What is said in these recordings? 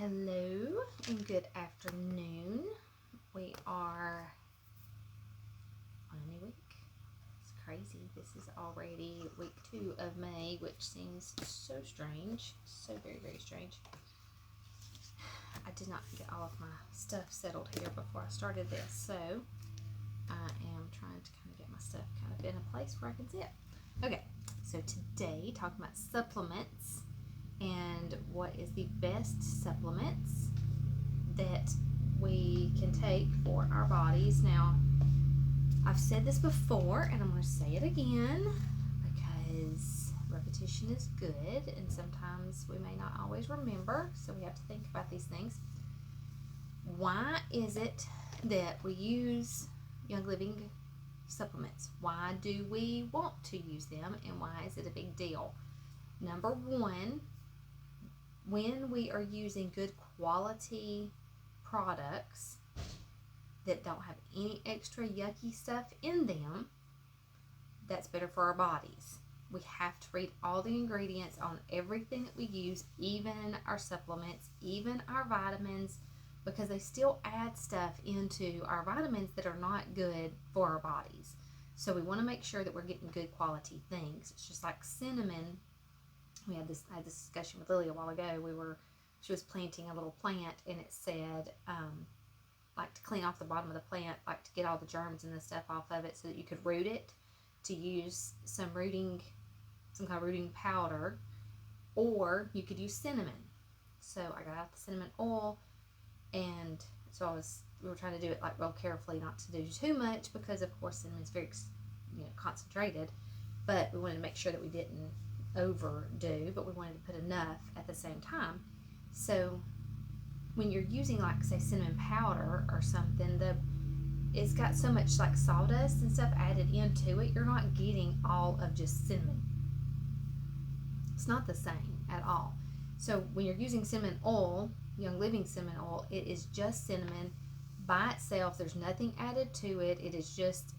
Hello and good afternoon. We are on a new week. It's crazy. This is already week 2 of May, which seems so strange. So very, very strange. I did not get all of my stuff settled here before I started this, so I am trying to kind of get my stuff kind of in a place where I can see it. Okay, so today talking about supplements and what is the best supplements that we can take for our bodies. Now, I've said this before and I'm going to say it again because repetition is good and sometimes we may not always remember, so we have to think about these things. Why is it that we use Young Living supplements? Why do we want to use them and why is it a big deal? Number one, when we are using good quality products that don't have any extra yucky stuff in them, that's better for our bodies. We have to read all the ingredients on everything that we use, even our supplements, even our vitamins, because they still add stuff into our vitamins that are not good for our bodies. So we want to make sure that we're getting good quality things. It's just like cinnamon. I had this discussion with Lily a while ago. She was planting a little plant, and it said, like to clean off the bottom of the plant, like to get all the germs and the stuff off of it, so that you could root it. To use some kind of rooting powder, or you could use cinnamon. So I got out the cinnamon oil, and so we were trying to do it like real carefully, not to do too much, because of course cinnamon is very concentrated, but we wanted to make sure that we didn't overdo, but we wanted to put enough at the same time. So when you're using, like, say, cinnamon powder or something, it's got so much like sawdust and stuff added into it, you're not getting all of just cinnamon. It's not the same at all. So when you're using cinnamon oil, Young Living cinnamon oil, it is just cinnamon by itself. There's nothing added to it. It is just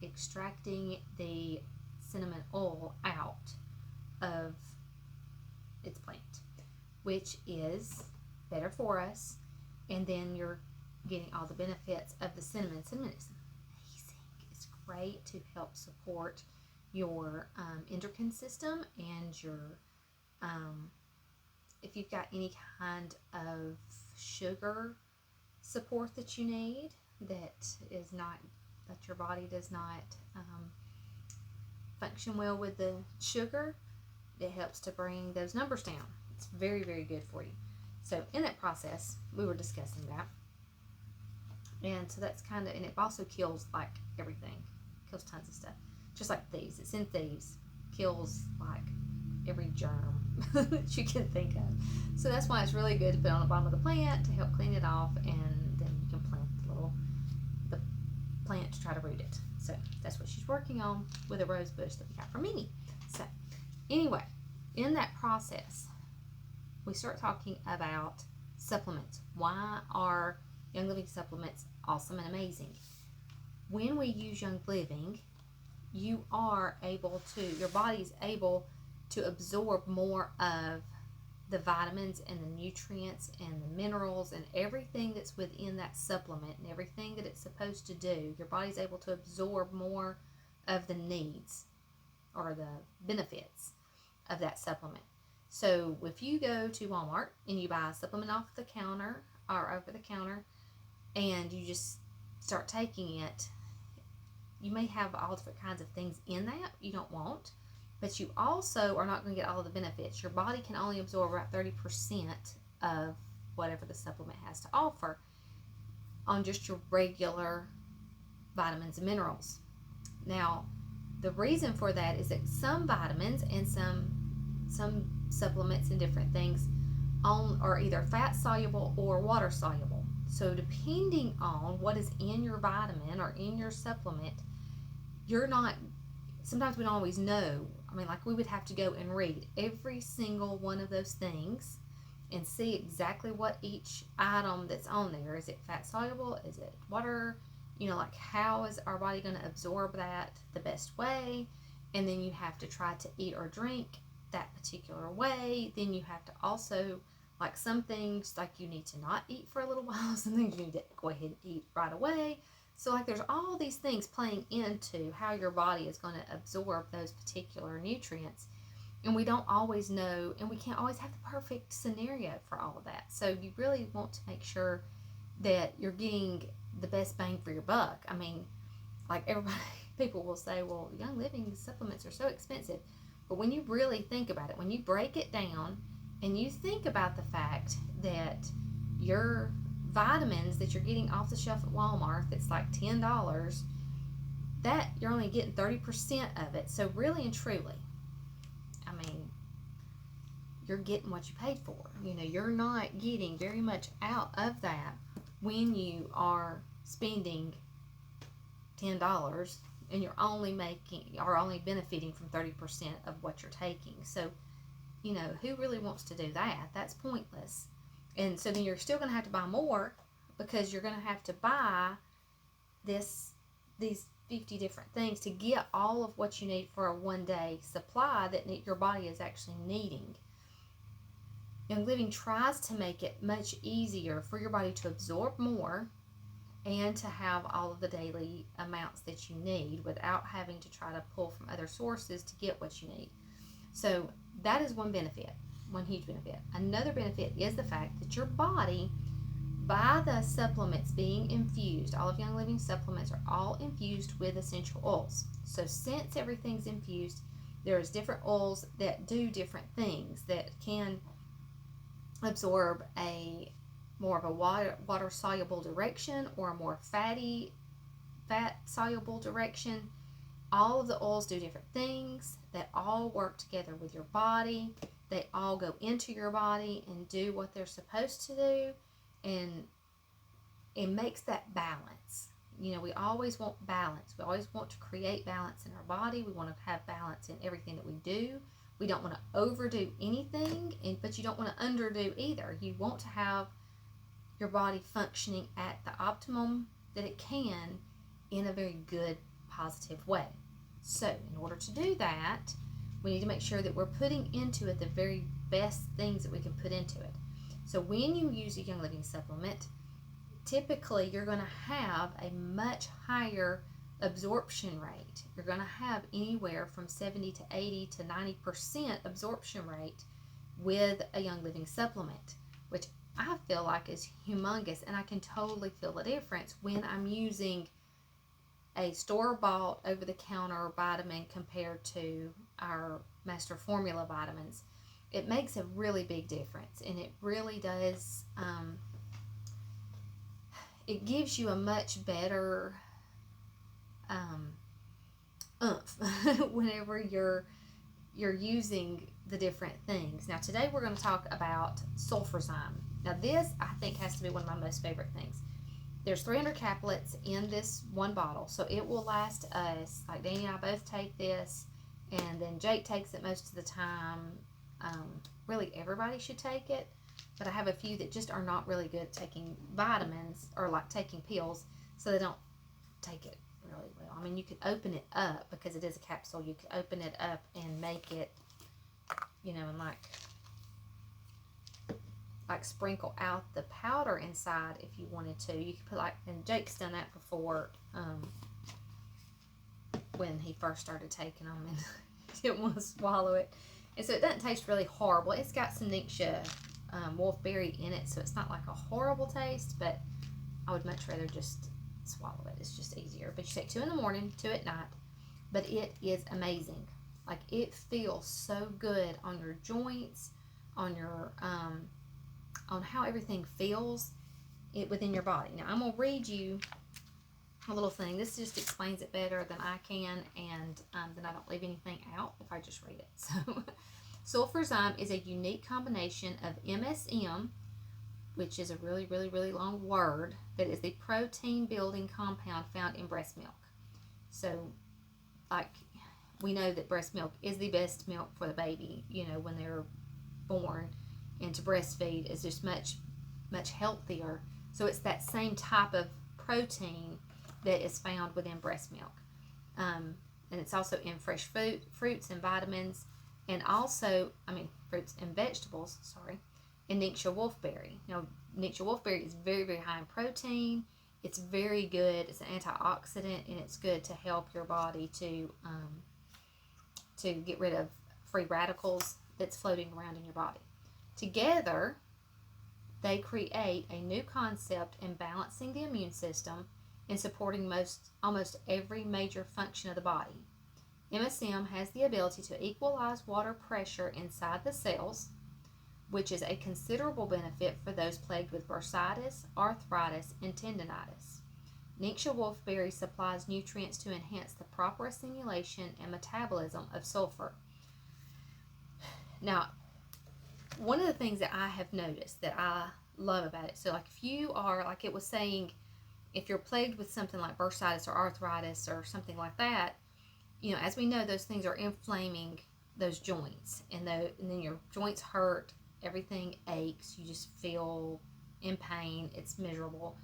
extracting the cinnamon oil out of its plant, which is better for us, and then you're getting all the benefits of the cinnamon. Cinnamon is amazing. It's great to help support your endocrine system and your if you've got any kind of sugar support that you need that your body does not function well with the sugar, it helps to bring those numbers down. It's very, very good for you. So in that process, we were discussing that. And so that's kind of, and it also kills like everything. Kills tons of stuff. Just like thieves. It's in thieves. Kills like every germ that you can think of. So that's why it's really good to put on the bottom of the plant to help clean it off, and then you can plant the plant to try to root it. So that's what she's working on with a rose bush that we got from Mimi. So anyway, in that process, we start talking about supplements. Why are Young Living supplements awesome and amazing? When we use Young Living, your body is able to absorb more of the vitamins and the nutrients and the minerals and everything that's within that supplement and everything that it's supposed to do. Your body's able to absorb more of the needs or the benefits of that supplement. So if you go to Walmart and you buy a supplement off the counter or over the counter and you just start taking it, you may have all different kinds of things in that you don't want, but you also are not going to get all of the benefits. Your body can only absorb about 30% of whatever the supplement has to offer on just your regular vitamins and minerals. Now, the reason for that is that some vitamins and some supplements and different things are either fat soluble or water soluble. So depending on what is in your vitamin or in your supplement, sometimes we don't always know. I mean, like, we would have to go and read every single one of those things and see exactly what each item that's on there. Is it fat soluble? Is it water? Like, how is our body going to absorb that the best way? And then you have to try to eat or drink that particular way. Then you have to also Like some things, like you need to not eat for a little while. Some things you need to go ahead and eat right away. So like there's all these things playing into how your body is going to absorb those particular nutrients. And we don't always know, and we can't always have the perfect scenario for all of that. So you really want to make sure that you're getting the best bang for your buck. I mean, like everybody, people will say, well, Young Living supplements are so expensive. But when you really think about it, when you break it down and you think about the fact that your vitamins that you're getting off the shelf at Walmart, that's like $10, that you're only getting 30% of it. So really and truly, I mean, you're getting what you paid for. You know, you're not getting very much out of that when you are spending $10 and you're only benefiting from 30% of what you're taking. So, you know, who really wants to do that? That's pointless. And so then you're still going to have to buy more, because you're going to have to buy these 50 different things to get all of what you need for a one-day supply that your body is actually needing. Young Living tries to make it much easier for your body to absorb more and to have all of the daily amounts that you need without having to try to pull from other sources to get what you need. So that is one benefit, one huge benefit. Another benefit is the fact that your body, by the supplements being infused, all of Young Living supplements are all infused with essential oils. So since everything's infused, there's different oils that do different things, that can absorb a more of a water soluble direction or a more fat soluble direction. All of the oils do different things that all work together with your body. They all go into your body and do what they're supposed to do, and it makes that balance. You know, we always want balance. We always want to create balance in our body. We want to have balance in everything that we do. We don't want to overdo anything, but you don't want to underdo either. You want to have your body functioning at the optimum that it can in a very good, positive way. So in order to do that, we need to make sure that we're putting into it the very best things that we can put into it. So when you use a Young Living supplement, typically you're going to have a much higher absorption rate. You're going to have anywhere from 70 to 80 to 90% absorption rate with a Young Living supplement, which I feel like is humongous, and I can totally feel the difference when I'm using a store-bought over-the-counter vitamin compared to our Master Formula vitamins. It makes a really big difference, and it really does, it gives you a much better oomph whenever you're using the different things. Now today we're going to talk about sulfurzyme. Now this, I think, has to be one of my most favorite things. There's 300 caplets in this one bottle, so it will last us, like Danny and I both take this, and then Jake takes it most of the time. Really everybody should take it, but I have a few that just are not really good at taking vitamins, or like taking pills, so they don't take it really well. I mean, you could open it up, because it is a capsule. You could open it up and make it, you know, and like sprinkle out the powder inside if you wanted to. You could put and Jake's done that before, when he first started taking them and didn't want to swallow it. And so it doesn't taste really horrible. It's got some Nixia wolfberry in it, so it's not like a horrible taste, but I would much rather just swallow it. It's just easier. But you take 2 in the morning, 2 at night. But it is amazing. Like, it feels so good on your joints, on your on how everything feels within your body. Now I'm gonna read you a little thing. This just explains it better than I can, and then I don't leave anything out if I just read it. So sulfurzyme is a unique combination of MSM, which is a really, really, really long word, that is the protein building compound found in breast milk. So, like, we know that breast milk is the best milk for the baby, you know, when they're born, and to breastfeed is just much, much healthier. So it's that same type of protein that is found within breast milk. And it's also in fresh fruits and vitamins, and also, fruits and vegetables, sorry. and Nixia wolfberry. Now, Nixia wolfberry is very, very high in protein. It's very good. It's an antioxidant, and it's good to help your body to get rid of free radicals that's floating around in your body. Together, they create a new concept in balancing the immune system and supporting almost every major function of the body. MSM has the ability to equalize water pressure inside the cells, which is a considerable benefit for those plagued with bursitis, arthritis, and tendinitis. Nixia wolfberry supplies nutrients to enhance the proper assimilation and metabolism of sulfur. Now, one of the things that I have noticed that I love about it, so like if you are, like it was saying, if you're plagued with something like bursitis or arthritis or something like that, you know, as we know, those things are inflaming those joints, and then your joints hurt, everything aches, you just feel in pain, it's miserable.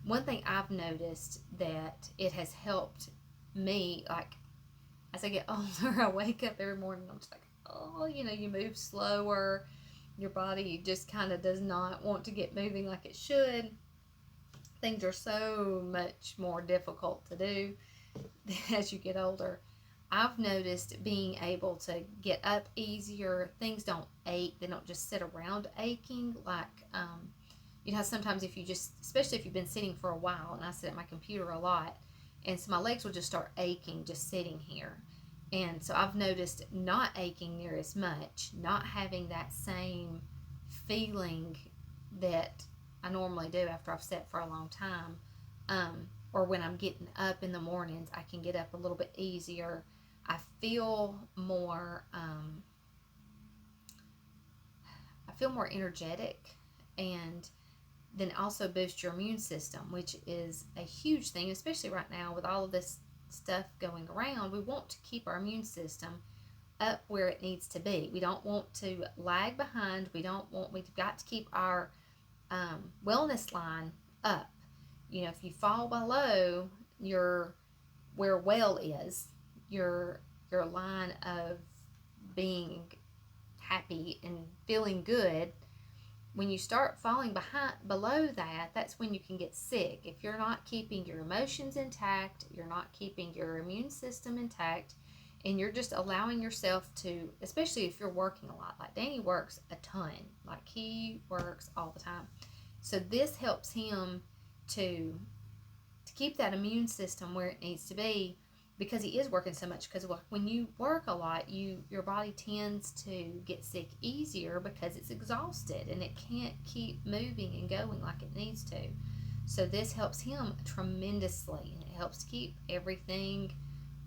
One thing I've noticed that it has helped me, like as I get older, I wake up every morning, I'm just like, oh, you know, you move slower, your body just kind of does not want to get moving like it should. Things are so much more difficult to do as you get older. I've noticed being able to get up easier. Things don't ache. They don't just sit around aching. Like, you know, sometimes if you just, especially if you've been sitting for a while, and I sit at my computer a lot, and so my legs will just start aching just sitting here. And so I've noticed not aching near as much, not having that same feeling that I normally do after I've sat for a long time. Or when I'm getting up in the mornings, I can get up a little bit easier. I feel more energetic, and then also boost your immune system, which is a huge thing, especially right now with all of this stuff going around. We want to keep our immune system up where it needs to be. We don't want to lag behind. We've got to keep our wellness line up. You know, if you fall below where well is, your line of being happy and feeling good, when you start falling below that, that's when you can get sick. If you're not keeping your emotions intact, you're not keeping your immune system intact, and you're just allowing yourself to, especially if you're working a lot, like Danny works a ton, like he works all the time. So this helps him to keep that immune system where it needs to be, because he is working so much. Because when you work a lot, your body tends to get sick easier because it's exhausted and it can't keep moving and going like it needs to. So this helps him tremendously, and it helps keep everything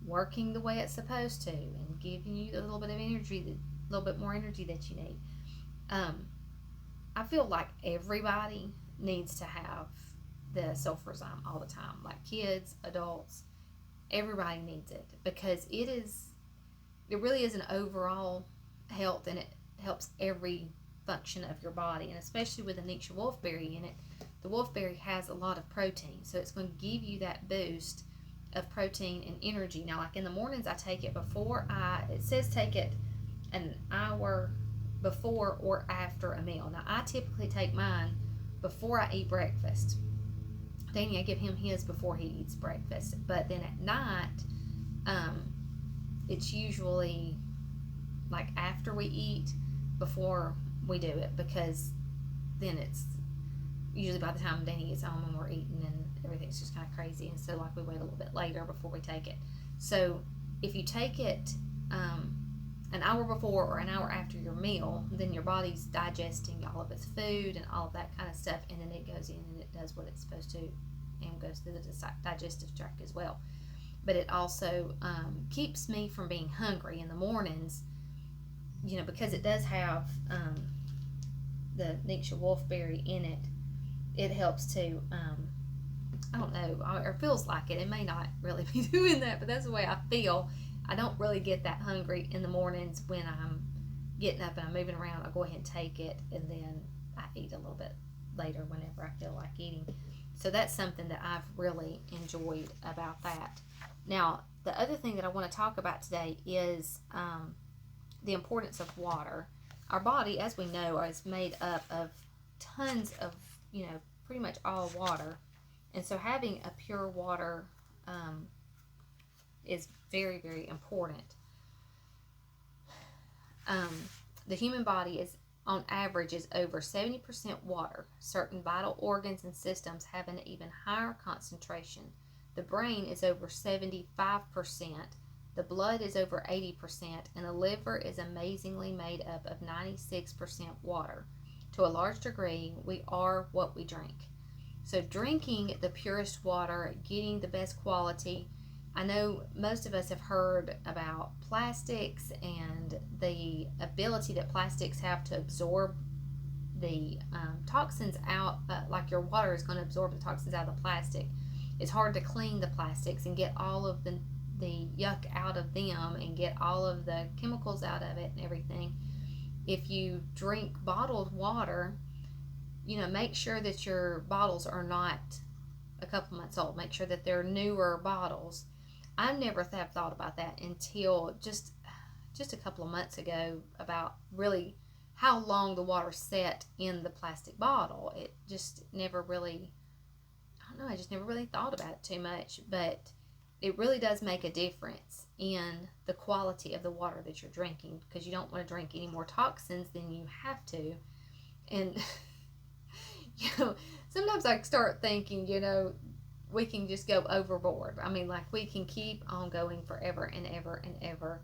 working the way it's supposed to, and giving you a little bit of energy, a little bit more energy that you need. I feel like everybody needs to have the sulfurzyme all the time, like kids, adults. Everybody needs it, because it really is an overall health, and it helps every function of your body, and especially with the Nixia wolfberry in it. The wolfberry has a lot of protein, so it's going to give you that boost of protein and energy. Now, like in the mornings, I take it it says take it an hour before or after a meal. Now, I typically take mine before I eat breakfast. Danny, I give him his before he eats breakfast. But then at night, it's usually like after we eat, before we do it, because then it's usually by the time Danny gets home and we're eating and everything's just kind of crazy. And so like we wait a little bit later before we take it. So if you take it an hour before or an hour after your meal, then your body's digesting all of its food and all of that kind of stuff, and then it goes in and it does what it's supposed to and goes through the digestive tract as well. But it also keeps me from being hungry in the mornings, you know, because it does have the Nixia wolfberry in it. It helps to, I don't know, or feels like it. It may not really be doing that, but that's the way I feel. I don't really get that hungry in the mornings when I'm getting up and I'm moving around. I go ahead and take it, and then I eat a little bit later whenever I feel like eating. So that's something that I've really enjoyed about that. Now, the other thing that I want to talk about today is the importance of water. our body, as we know, is made up of tons of, pretty much all water. And so having a pure water is very, very important. The human body is, on average, is over 70% water. Certain vital organs and systems have an even higher concentration. The brain is over 75%. The blood is over 80%, and the liver is amazingly made up of 96% water. To a large degree, we are what we drink. So drinking the purest water, getting the best quality. I know most of us have heard about plastics and the ability that plastics have to absorb the toxins out, like your water is going to absorb the toxins out of the plastic. It's hard to clean the plastics and get all of the yuck out of them and get all of the chemicals out of it and everything. If you drink bottled water, make sure that your bottles are not a couple months old. Make sure that they're newer bottles. I never have thought about that until just a couple of months ago, about really how long the water sat in the plastic bottle. It just never really, I just never really thought about it too much, but it really does make a difference in the quality of the water that you're drinking, because you don't want to drink any more toxins than you have to. And sometimes I start thinking, we can just go overboard. I mean, like, we can keep on going forever and ever and ever.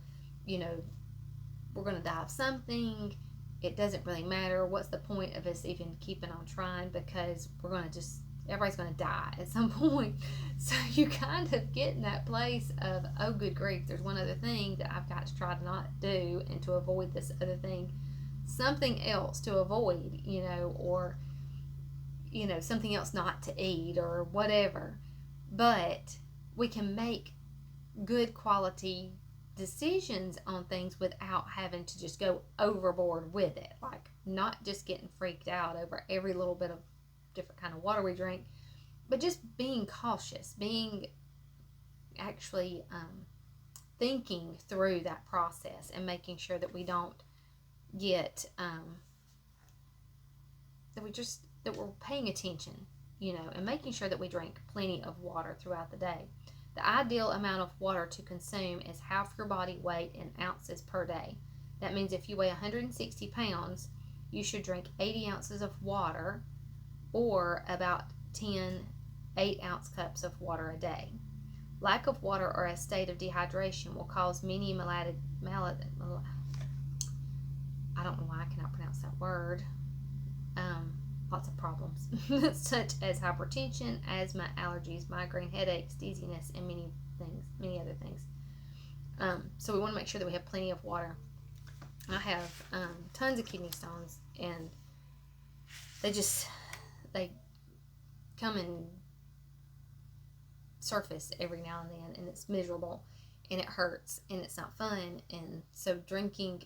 We're going to die of something. It doesn't really matter. What's the point of us even keeping on trying? Because everybody's going to die at some point. So you kind of get in that place of, oh, good grief, there's one other thing that I've got to try to not do, and to avoid this other thing, something else to avoid, or something else not to eat or whatever. But we can make good quality decisions on things without having to just go overboard with it. Like, not just getting freaked out over every little bit of different kind of water we drink, but just being cautious, being actually thinking through that process and making sure that we don't get that we're paying attention, and making sure that we drink plenty of water throughout the day. The ideal amount of water to consume is half your body weight in ounces per day. That means if you weigh 160 pounds, you should drink 80 ounces of water, or about 10 8-ounce cups of water a day. Lack of water or a state of dehydration will cause many I don't know why I cannot pronounce that word. Lots of problems, such as hypertension, asthma, allergies, migraine, headaches, dizziness, and many other things. So we want to make sure that we have plenty of water. I have tons of kidney stones, and they come and surface every now and then, and it's miserable, and it hurts, and it's not fun. And so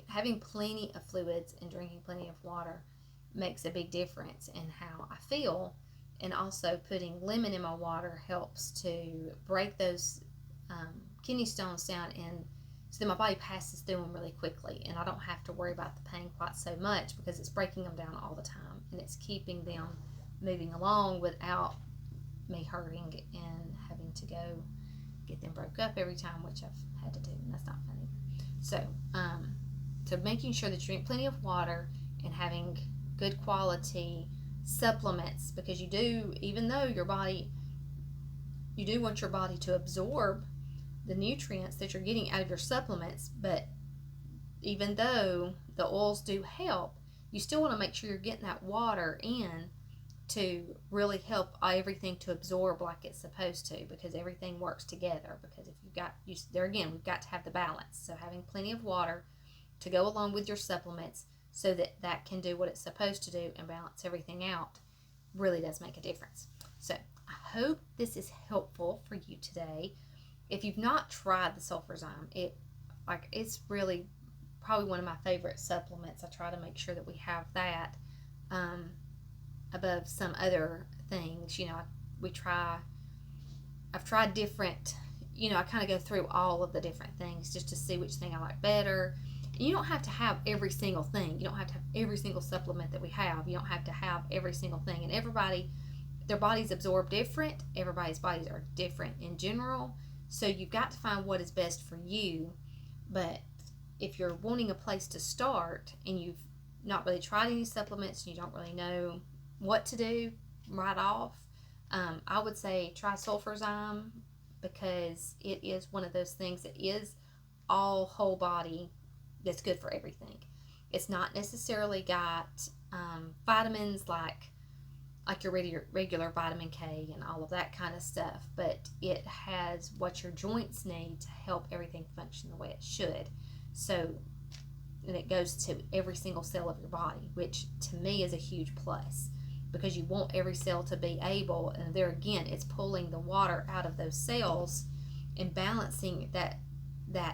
having plenty of fluids and drinking plenty of water makes a big difference in how I feel. And also putting lemon in my water helps to break those kidney stones down, and so that my body passes through them really quickly, and I don't have to worry about the pain quite so much, because it's breaking them down all the time, and it's keeping them moving along without me hurting and having to go get them broke up every time, which I've had to do, and that's not fun either. So making sure that you drink plenty of water and having good quality supplements, because you do want your body to absorb the nutrients that you're getting out of your supplements. But even though the oils do help, you still want to make sure you're getting that water in to really help everything to absorb like it's supposed to, because everything works together. Because if we've got to have the balance. So having plenty of water to go along with your supplements, so that can do what it's supposed to do and balance everything out, really does make a difference. So I hope this is helpful for you today. If you've not tried the Sulfurzyme, it's really probably one of my favorite supplements. I try to make sure that we have that above some other things. I've tried different, I kind of go through all of the different things just to see which thing I like better. You don't have to have every single thing. You don't have to have every single supplement that we have. You don't have to have every single thing. And everybody, their bodies absorb different. Everybody's bodies are different in general. So you've got to find what is best for you. But if you're wanting a place to start and you've not really tried any supplements and you don't really know what to do right off, I would say try sulfurzyme, because it is one of those things that is all whole body, that's good for everything. It's not necessarily got vitamins like your regular vitamin K and all of that kind of stuff, but it has what your joints need to help everything function the way it should. So, and it goes to every single cell of your body, which to me is a huge plus, because you want every cell to be able, and there again, it's pulling the water out of those cells and balancing that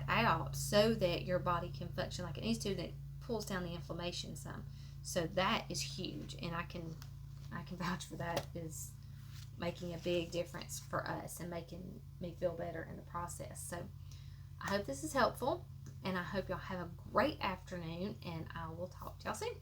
out so that your body can function like it needs to, and it pulls down the inflammation some. So that is huge, and I can vouch for that, is making a big difference for us and making me feel better in the process. So I hope this is helpful, and I hope y'all have a great afternoon, and I will talk to y'all soon.